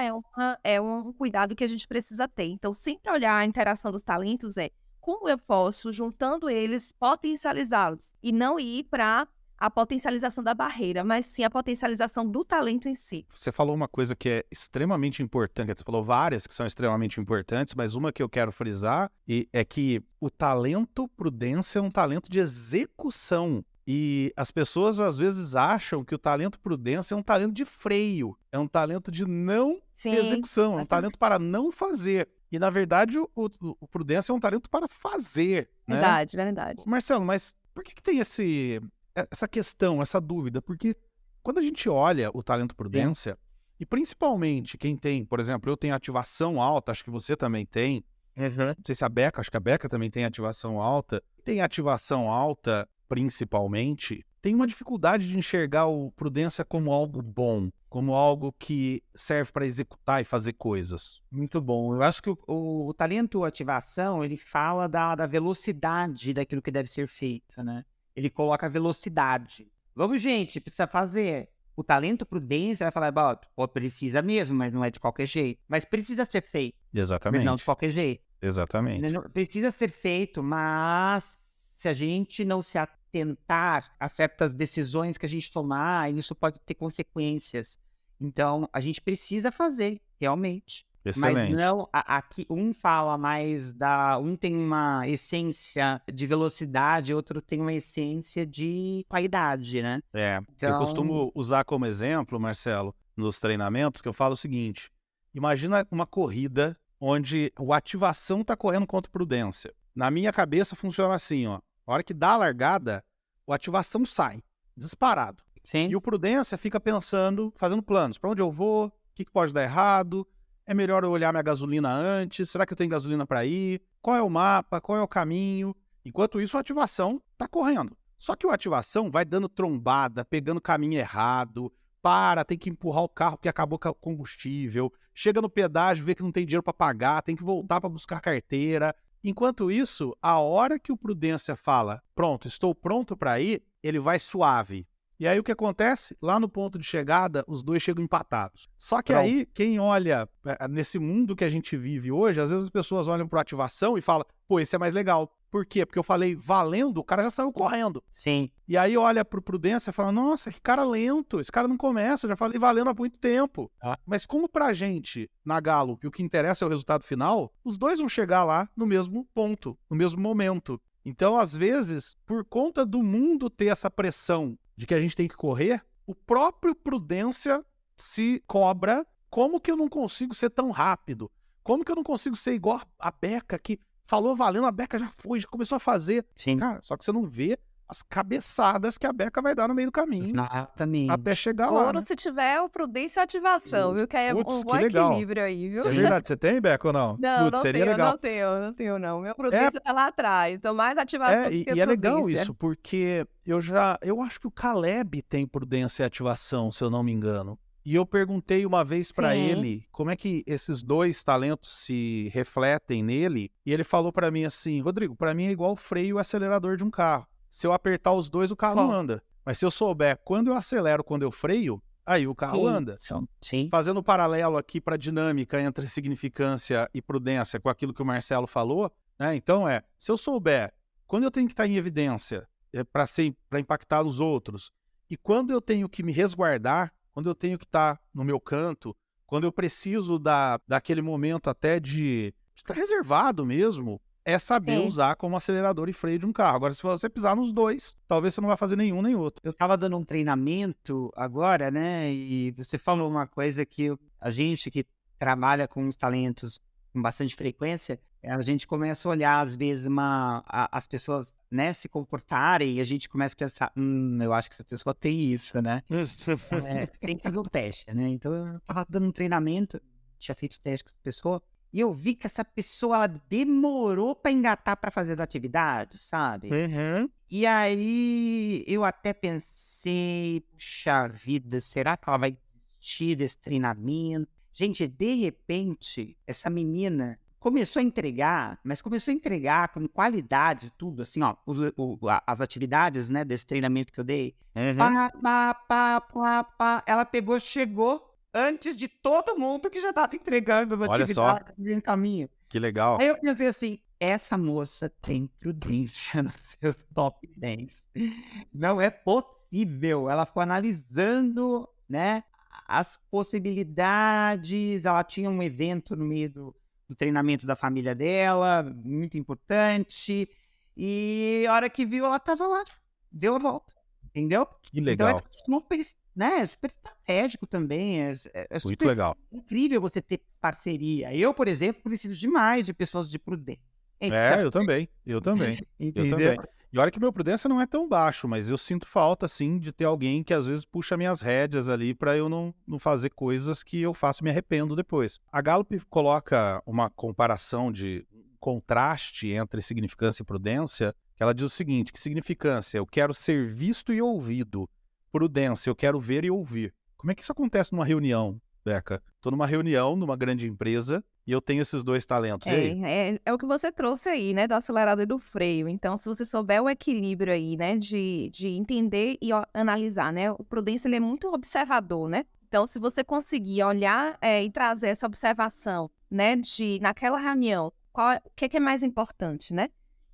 S4: é um cuidado que a gente precisa ter. Então, sempre olhar a interação dos talentos como eu posso, juntando eles, potencializá-los. E não ir para a potencialização da barreira, mas sim a potencialização do talento em si.
S2: Você falou uma coisa que é extremamente importante, você falou várias que são extremamente importantes, mas uma que eu quero frisar é que o talento prudência é um talento de execução. E as pessoas às vezes acham que o talento prudência é um talento de freio, é um talento de não execução, é um talento para não fazer. E na verdade o prudência é um talento para fazer.
S4: Verdade,
S2: né?
S4: verdade.
S2: Marcelo, mas por que tem essa questão, essa dúvida? Porque quando a gente olha o talento prudência, e principalmente quem tem, por exemplo, eu tenho ativação alta, acho que você também tem, não sei se acho que a Beca também tem ativação alta, principalmente, tem uma dificuldade de enxergar o prudência como algo bom, como algo que serve para executar e fazer coisas.
S3: Muito bom. Eu acho que o talento ativação, ele fala da velocidade daquilo que deve ser feito, né? Ele coloca velocidade. Vamos, gente, precisa fazer. O talento prudência vai falar, precisa mesmo, mas não é de qualquer jeito. Mas precisa ser feito.
S2: Exatamente.
S3: Mas não de qualquer jeito.
S2: Exatamente.
S3: Não, precisa ser feito, mas se a gente não se atentar a certas decisões que a gente tomar, isso pode ter consequências. Então, a gente precisa fazer, realmente.
S2: Excelente.
S3: Mas não, aqui um fala mais um tem uma essência de velocidade, outro tem uma essência de qualidade, né?
S2: Eu costumo usar como exemplo, Marcelo, nos treinamentos, que eu falo o seguinte: imagina uma corrida onde a ativação está correndo contra prudência. Na minha cabeça funciona assim, ó. A hora que dá a largada, a ativação sai, disparado.
S3: Sim.
S2: E o prudência fica pensando, fazendo planos. Para onde eu vou? O que pode dar errado? É melhor eu olhar minha gasolina antes? Será que eu tenho gasolina para ir? Qual é o mapa? Qual é o caminho? Enquanto isso, a ativação está correndo. Só que a ativação vai dando trombada, pegando caminho errado, tem que empurrar o carro porque acabou o combustível, chega no pedágio, vê que não tem dinheiro para pagar, tem que voltar para buscar carteira. Enquanto isso, a hora que o prudência fala, pronto, estou pronto para ir, ele vai suave. E aí o que acontece? Lá no ponto de chegada, os dois chegam empatados. Só que aí, quem olha nesse mundo que a gente vive hoje, às vezes as pessoas olham para ativação e falam, pô, esse é mais legal. Por quê? Porque eu falei valendo, o cara já saiu correndo.
S3: Sim.
S2: E aí olha pro prudência e fala, nossa, que cara lento, esse cara não começa, já falei valendo há muito tempo. Mas como pra gente, na Gallup, o que interessa é o resultado final, os dois vão chegar lá no mesmo ponto, no mesmo momento. Então, às vezes, por conta do mundo ter essa pressão de que a gente tem que correr, o próprio prudência se cobra. Como que eu não consigo ser tão rápido? Como que eu não consigo ser igual a Beca, que falou valendo, a Beca já foi, já começou a fazer.
S3: Sim.
S2: Cara, só que você não vê as cabeçadas que a Beca vai dar no meio do caminho.
S3: Exatamente.
S2: Até chegar lá.
S4: Ouro, se tiver o prudência e ativação, viu? Que é um bom equilíbrio aí, viu?
S2: É verdade, você tem, Beca, ou não?
S4: Não, não
S2: seria
S4: tenho,
S2: legal.
S4: não tenho. Meu prudência tá lá atrás, então mais ativação do que
S2: E
S4: prudência.
S2: é legal isso, porque eu acho que o Caleb tem prudência e ativação, se eu não me engano. E eu perguntei uma vez pra ele como é que esses dois talentos se refletem nele, e ele falou pra mim assim, Rodrigo, pra mim é igual o freio e o acelerador de um carro. Se eu apertar os dois, o carro não anda. Mas se eu souber quando eu acelero, quando eu freio, aí o carro anda.
S3: Sim.
S2: Fazendo um paralelo aqui para a dinâmica entre significância e prudência com aquilo que o Marcelo falou, né? Então se eu souber quando eu tenho que estar em evidência para impactar os outros, e quando eu tenho que me resguardar, quando eu tenho que estar no meu canto, quando eu preciso daquele momento até de estar reservado mesmo, é saber usar como acelerador e freio de um carro. Agora, se você pisar nos dois, talvez você não vai fazer nenhum nem outro.
S3: Eu estava dando um treinamento agora, né? E você falou uma coisa que a gente que trabalha com os talentos com bastante frequência, a gente começa a olhar, às vezes, as pessoas, né, se comportarem e a gente começa a pensar, eu acho que essa pessoa tem isso, né? Tem que fazer o teste, né? Então, eu estava dando um treinamento, tinha feito o teste com essa pessoa, e eu vi que essa pessoa ela demorou para engatar para fazer as atividades, sabe?
S2: Uhum.
S3: E aí eu até pensei, puxa vida, será que ela vai desistir desse treinamento? Gente, de repente, essa menina começou a entregar, mas começou a entregar com qualidade, tudo, assim, ó, as atividades, né, desse treinamento que eu dei. Ela pegou, chegou antes de todo mundo que já estava entregando a atividade em caminho.
S2: Que legal.
S3: Aí eu pensei assim, essa moça tem prudência nos seus top 10. Não é possível. Ela ficou analisando, né, as possibilidades. Ela tinha um evento no meio do treinamento da família dela, muito importante. E a hora que viu, ela estava lá. Deu a volta. Entendeu?
S2: Que legal.
S3: Então super estratégico também. É
S2: Muito
S3: super
S2: legal.
S3: incrível você ter parceria. Eu, por exemplo, preciso demais de pessoas de prudência.
S2: Eu também.
S3: Entendeu?
S2: E olha que meu prudência não é tão baixo, mas eu sinto falta, assim, de ter alguém que às vezes puxa minhas rédeas ali para eu não fazer coisas que eu faço e me arrependo depois. A Gallup coloca uma comparação de contraste entre significância e prudência, que ela diz o seguinte, que significância, eu quero ser visto e ouvido. Prudência, eu quero ver e ouvir. Como é que isso acontece numa reunião, Beca? Estou numa reunião, numa grande empresa, e eu tenho esses dois talentos.
S4: É o que você trouxe aí, né, do acelerador e do freio. Então, se você souber o equilíbrio aí, né, de entender e analisar, né, o prudência ele é muito observador, né? Então, se você conseguir olhar e trazer essa observação, né, naquela reunião, o que é mais importante, né?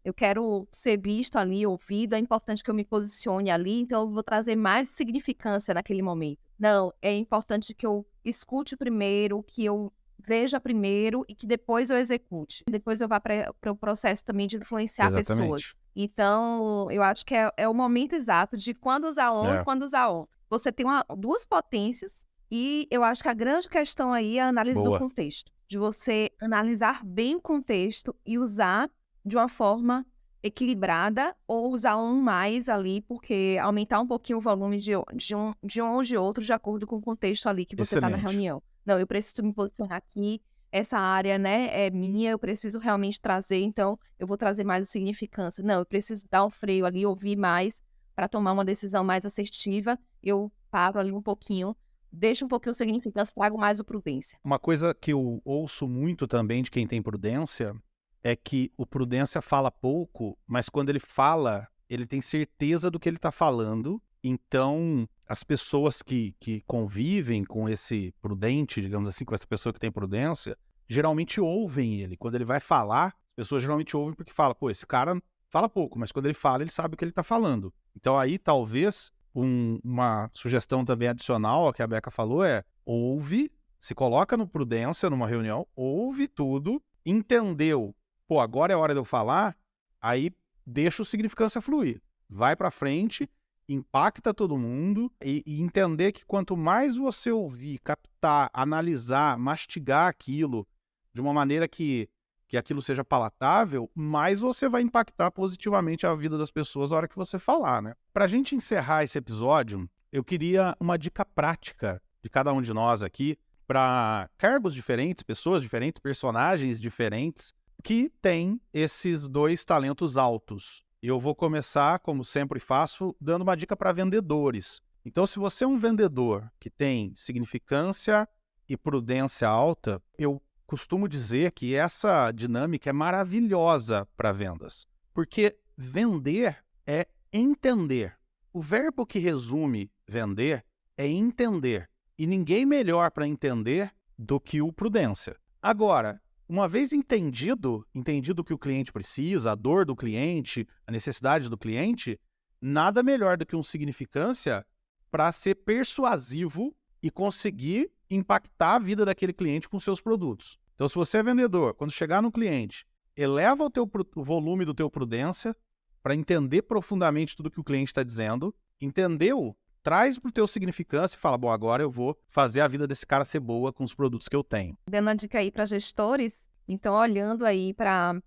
S4: Eu quero ser visto ali, ouvido, é importante que eu me posicione ali, então eu vou trazer mais significância naquele momento. Não, é importante que eu escute primeiro, que eu veja primeiro e que depois eu execute. Depois eu vá para o processo também de influenciar pessoas. Então, eu acho que é o momento exato de quando usar um e quando usar outro. Você tem duas potências e eu acho que a grande questão aí é a análise do contexto. De você analisar bem o contexto e usar de uma forma equilibrada ou usar um mais ali, porque aumentar um pouquinho o volume de um ou de outro de acordo com o contexto ali que você está na
S2: Excelente.
S4: reunião. Não, eu preciso me posicionar aqui, essa área, né, é minha, eu preciso realmente trazer, então eu vou trazer mais o significância. Não, eu preciso dar um freio ali, ouvir mais para tomar uma decisão mais assertiva, eu paro ali um pouquinho, deixo um pouquinho o significância, trago mais o prudência.
S2: Uma coisa que eu ouço muito também de quem tem prudência é que o prudência fala pouco, mas quando ele fala, ele tem certeza do que ele está falando. Então, as pessoas que convivem com esse prudente, digamos assim, com essa pessoa que tem prudência, geralmente ouvem ele. Quando ele vai falar, as pessoas geralmente ouvem porque fala, pô, esse cara fala pouco, mas quando ele fala, ele sabe o que ele está falando. Então aí, talvez, uma sugestão também adicional ao que a Beca falou é, ouve, se coloca no prudência numa reunião, ouve tudo, entendeu, pô, agora é hora de eu falar, aí deixa o significância fluir. Vai pra frente, impacta todo mundo e entender que quanto mais você ouvir, captar, analisar, mastigar aquilo de uma maneira que aquilo seja palatável, mais você vai impactar positivamente a vida das pessoas na hora que você falar, né? Pra gente encerrar esse episódio, eu queria uma dica prática de cada um de nós aqui para cargos diferentes, pessoas diferentes, personagens diferentes que têm esses dois talentos altos. Eu vou começar, como sempre faço, dando uma dica para vendedores. Então, se você é um vendedor que tem significância e prudência alta, eu costumo dizer que essa dinâmica é maravilhosa para vendas, porque vender é entender. O verbo que resume vender é entender, e ninguém melhor para entender do que o prudência. Agora, uma vez entendido o que o cliente precisa, a dor do cliente, a necessidade do cliente, nada melhor do que um significância para ser persuasivo e conseguir impactar a vida daquele cliente com seus produtos. Então, se você é vendedor, quando chegar no cliente, eleva o volume do teu prudência para entender profundamente tudo que o cliente está dizendo, entendeu? Traz para o teu significância e fala, bom, agora eu vou fazer a vida desse cara ser boa com os produtos que eu tenho.
S4: Dando uma dica aí para gestores, então olhando aí para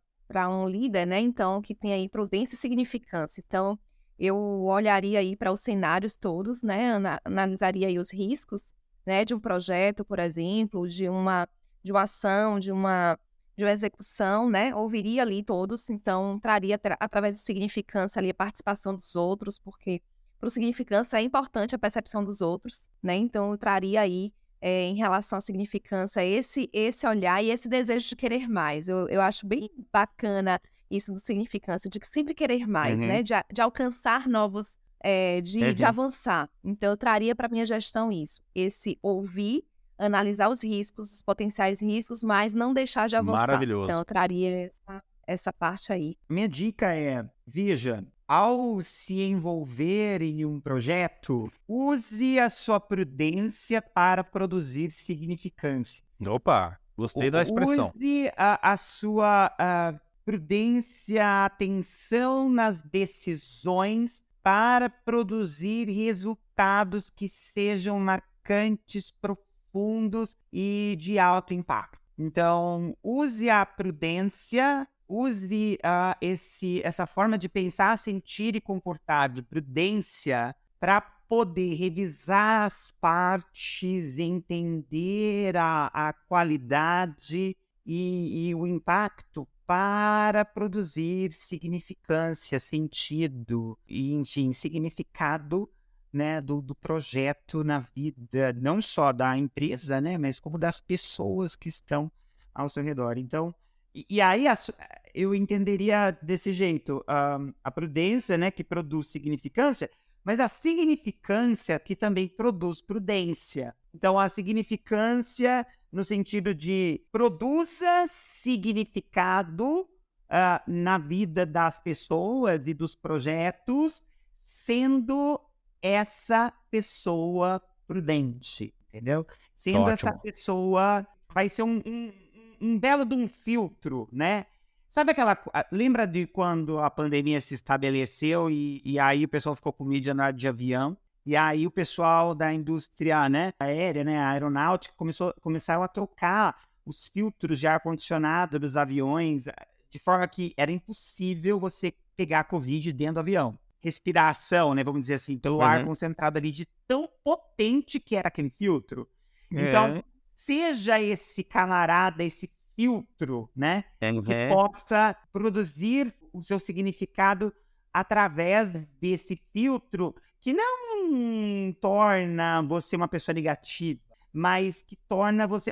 S4: um líder, né, então que tem aí prudência e significância. Então, eu olharia aí para os cenários todos, né, analisaria aí os riscos, né, de um projeto, por exemplo, de uma ação, de uma execução, né, ouviria ali todos, então traria através do significância ali a participação dos outros, porque para o significância é importante a percepção dos outros, né, então eu traria aí em relação à significância esse olhar e esse desejo de querer mais. Eu acho bem bacana isso do significância, de sempre querer mais, né, de alcançar novos, de avançar. Então eu traria para minha gestão isso, esse ouvir, analisar os riscos, os potenciais riscos, mas não deixar de avançar.
S2: Maravilhoso.
S4: Então, eu traria essa parte aí.
S3: Minha dica é, veja, ao se envolver em um projeto, use a sua prudência para produzir significância.
S2: Opa, gostei da expressão.
S3: Use a sua prudência, atenção nas decisões para produzir resultados que sejam marcantes, profundos e de alto impacto. Então, use a prudência, use essa forma de pensar, sentir e comportar de prudência para poder revisar as partes, entender a qualidade e o impacto para produzir significância, sentido e, enfim, significado, né, do projeto na vida, não só da empresa, né, mas como das pessoas que estão ao seu redor. Então, e aí eu entenderia desse jeito, a prudência, né, que produz significância, mas a significância que também produz prudência. Então, a significância no sentido de produza significado na vida das pessoas e dos projetos, sendo essa pessoa prudente, entendeu? Sendo
S2: Ótimo.
S3: essa pessoa, vai ser um belo de um filtro, né? Sabe lembra de quando a pandemia se estabeleceu e aí o pessoal ficou com medo de andar de avião? E aí o pessoal da indústria, né, aérea, né, aeronáutica, começaram a trocar os filtros de ar-condicionado dos aviões de forma que era impossível você pegar a Covid dentro do avião. Respiração, né, vamos dizer assim, pelo ar concentrado ali, de tão potente que era aquele filtro. Então, seja esse camarada, esse filtro, né, que possa produzir o seu significado através desse filtro, que não torna você uma pessoa negativa, mas que torna você,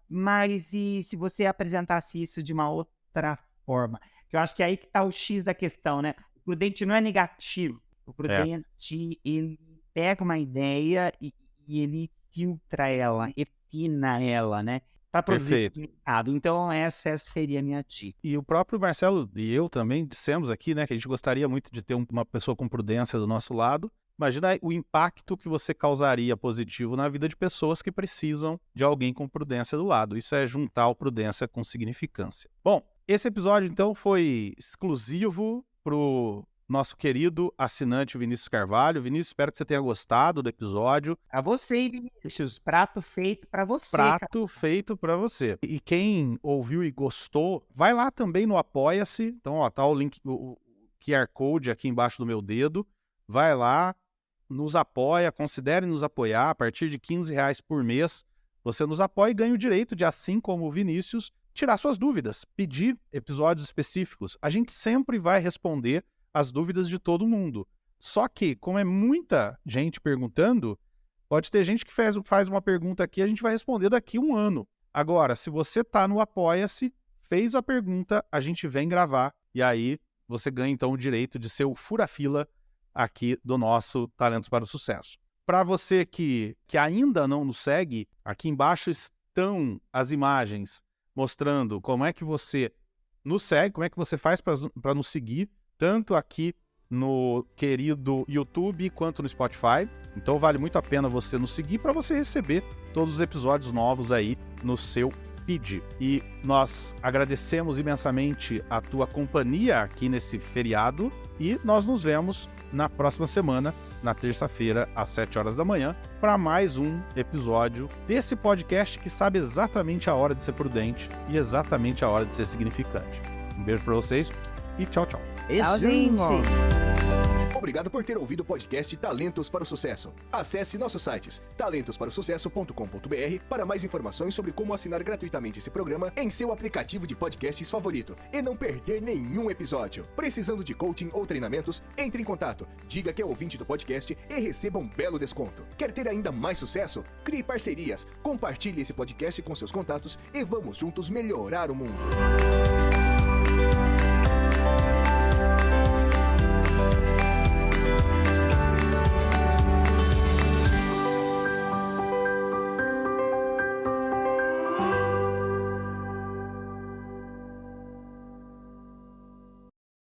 S3: mas e se você apresentasse isso de uma outra forma? Que eu acho que é aí que está o X da questão, né? O prudente não é negativo. O prudente, ele pega uma ideia e ele filtra ela, refina ela, né? Para produzir significado. Então, essa seria a minha dica.
S2: E o próprio Marcelo e eu também dissemos aqui, né, que a gente gostaria muito de ter uma pessoa com prudência do nosso lado. Imagina o impacto que você causaria positivo na vida de pessoas que precisam de alguém com prudência do lado. Isso é juntar o prudência com significância. Bom, esse episódio, então, foi exclusivo pro nosso querido assinante Vinícius Carvalho. Vinícius, espero que você tenha gostado do episódio.
S3: Pra você, Vinícius, prato feito pra você.
S2: Prato feito pra você. E quem ouviu e gostou, vai lá também no Apoia-se. Então, ó, tá o link, o QR Code aqui embaixo do meu dedo. Vai lá, nos apoia, considere nos apoiar. A partir de R$15 por mês, você nos apoia e ganha o direito de, assim como o Vinícius, tirar suas dúvidas, pedir episódios específicos. A gente sempre vai responder as dúvidas de todo mundo. Só que, como é muita gente perguntando, pode ter gente que faz uma pergunta aqui e a gente vai responder daqui a um ano. Agora, se você tá no Apoia-se, fez a pergunta, a gente vem gravar e aí você ganha então o direito de ser o fura-fila aqui do nosso Talentos para o Sucesso. Para você que ainda não nos segue, aqui embaixo estão as imagens mostrando como é que você nos segue, como é que você faz para nos seguir, tanto aqui no querido YouTube quanto no Spotify. Então vale muito a pena você nos seguir para você receber todos os episódios novos aí no seu feed. E nós agradecemos imensamente a tua companhia aqui nesse feriado e nós nos vemos na próxima semana, na terça-feira, às 7 horas da manhã, para mais um episódio desse podcast que sabe exatamente a hora de ser prudente e exatamente a hora de ser significante. Um beijo para vocês e tchau, tchau.
S4: Tchau, gente.
S1: Obrigado por ter ouvido o podcast Talentos para o Sucesso. Acesse nossos sites talentosparosucesso.com.br para mais informações sobre como assinar gratuitamente esse programa em seu aplicativo de podcasts favorito e não perder nenhum episódio. Precisando de coaching ou treinamentos, entre em contato, diga que é ouvinte do podcast e receba um belo desconto. Quer ter ainda mais sucesso? Crie parcerias, compartilhe esse podcast com seus contatos e vamos juntos melhorar o mundo.